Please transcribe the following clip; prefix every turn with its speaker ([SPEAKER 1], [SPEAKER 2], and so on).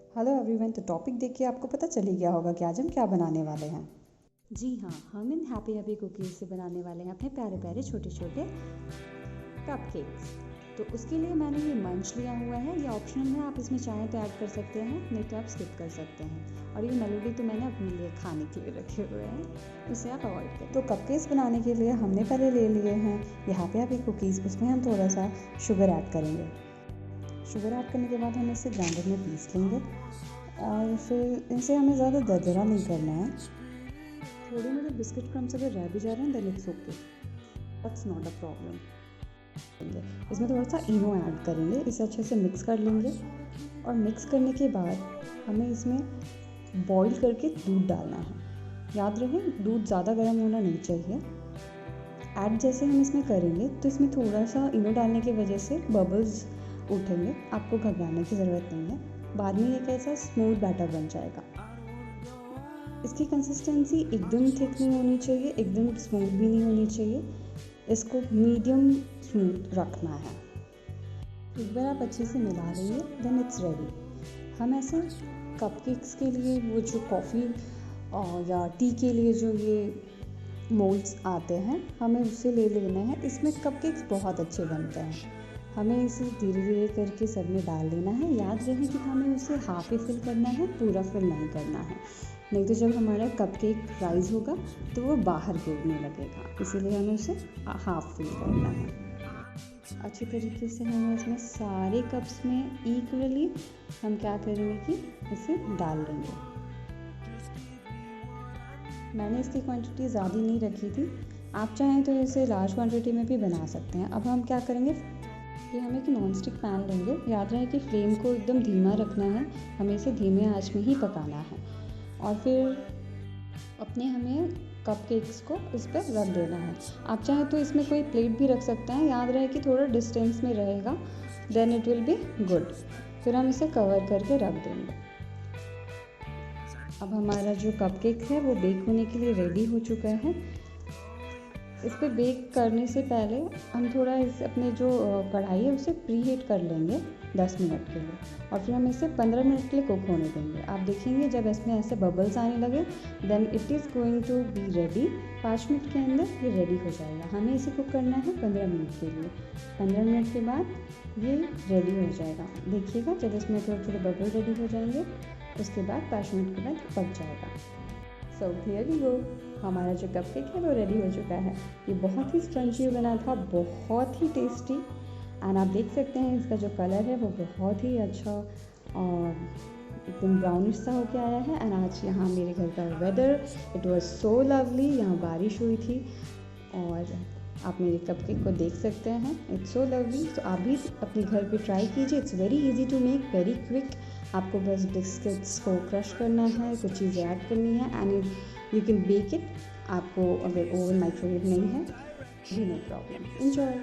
[SPEAKER 1] Hello everyone. तो topic देख के आपको पता चल ही गया होगा कि आज हम क्या बनाने वाले हैं। जी हाँ, हम इन हैप्पी हैप्पी कुकीज़ से बनाने वाले हैं अपने प्यारे प्यारे छोटे छोटे कपकेक्स। तो उसके लिए मैंने ये मंच लिया हुआ है, ये ऑप्शनल है, आप इसमें चाहें तो ऐड कर सकते हैं, नहीं तो आप स्किप कर सकते हैं। और ये मेलोडी तो मैंने अपने लिए खाने के लिए रखे हुए हैं, उसे आप अवॉइड करें। तो कपकेक्स बनाने के लिए हमने पहले ले लिए हैं ये हैप्पी हैप्पी कुकीज़। उसमें हम थोड़ा सा शुगर ऐड करेंगे। शुगर ऐड करने के बाद हम इसे ग्राइंडर में पीस लेंगे और फिर इसे हमें ज़्यादा दरदरा नहीं करना है। थोड़े मेरे बिस्किट क्रम्स अगर रह भी जा रहे हैं then it's okay, that's not a problem. इसमें थोड़ा सा इनो ऐड करेंगे, इसे अच्छे से मिक्स कर लेंगे और मिक्स करने के बाद हमें इसमें बॉईल करके दूध डालना है। याद रहे दूध ज़्यादा गर्म होना नहीं चाहिए। ऐड जैसे हम इसमें करेंगे तो इसमें थोड़ा सा इनो डालने की वजह से बबल्स उठेंगे, आपको घबराने की ज़रूरत नहीं है। बाद में एक ऐसा स्मूथ बैटर बन जाएगा। इसकी कंसिस्टेंसी एकदम थिक नहीं होनी चाहिए, एकदम स्मूथ भी नहीं होनी चाहिए, इसको मीडियम स्मूथ रखना है। एक बार आप अच्छे से मिला लेंगे देन इट्स रेडी। हम ऐसे कपकेक्स के लिए वो जो कॉफ़ी या टी के लिए जो ये मोल्ड्स आते हैं हमें उससे ले लेना है। इसमें कपकेक्स बहुत अच्छे बनते हैं। हमें इसे धीरे धीरे करके सब में डाल लेना है। याद रहे कि हमें उसे हाफ ही फिल करना है, पूरा फिल नहीं करना है, नहीं तो जब हमारा कपकेक राइज होगा तो वो बाहर गिरने लगेगा। इसीलिए हमें उसे हाफ फिल करना है। अच्छी तरीके से हमें इसमें सारे कप्स में इक्वली हम क्या करेंगे कि इसे डाल लेंगे। मैंने इसकी क्वांटिटी ज़्यादा नहीं रखी थी, आप चाहें तो इसे लार्ज क्वांटिटी में भी बना सकते हैं। अब हम क्या करेंगे कि हम एक नॉन स्टिक पैन लेंगे। याद रहे कि फ्लेम को एकदम धीमा रखना है, हमें इसे धीमे आंच में ही पकाना है। और फिर हमें कपकेक्स को इस पर रख देना है। आप चाहें तो इसमें कोई प्लेट भी रख सकते हैं, याद रहे कि थोड़ा डिस्टेंस में रहेगा, then it will be good. फिर हम इसे कवर करके रख देंगे। अब हमारा जो कपकेक है वो बेक होने के लिए रेडी हो चुका है। इस पर बेक करने से पहले हम थोड़ा इस अपने जो कढ़ाई है उसे प्री हीट कर लेंगे 10 मिनट के लिए, और फिर हम इसे 15 मिनट के लिए कुक होने देंगे। आप देखेंगे जब इसमें ऐसे बबल्स आने लगे then it is going to be ready. 5 minute के अंदर ये रेडी हो जाएगा। हमें इसे कुक करना है 15 मिनट के लिए। 15 मिनट के बाद ये रेडी हो जाएगा। देखिएगा जब इसमें थोड़े थोड़े बबल रेडी हो जाएंगे उसके बाद 5 मिनट के बाद पक जाएगा। सो हियर वी गो, हमारा जो कपकेक है वो रेडी हो चुका है। ये बहुत ही स्पंजी बना था, बहुत ही टेस्टी। एंड आप देख सकते हैं इसका जो कलर है वो बहुत ही अच्छा और एकदम ब्राउनिश सा होके आया है। एंड आज यहाँ मेरे घर का whether it was so lovely, यहाँ बारिश हुई थी और आप मेरे कपकेक को देख सकते हैं, इट्स सो लवली। तो आप भी अपने घर पे ट्राई कीजिए, it's very easy to make, very quick. आपको बस बिस्किट्स को क्रश करना है, कुछ चीज़ें ऐड करनी है and you can bake it. आपको अगर ओवन माइक्रोवेव नहीं है भी नो प्रॉब्लम, एंजॉय।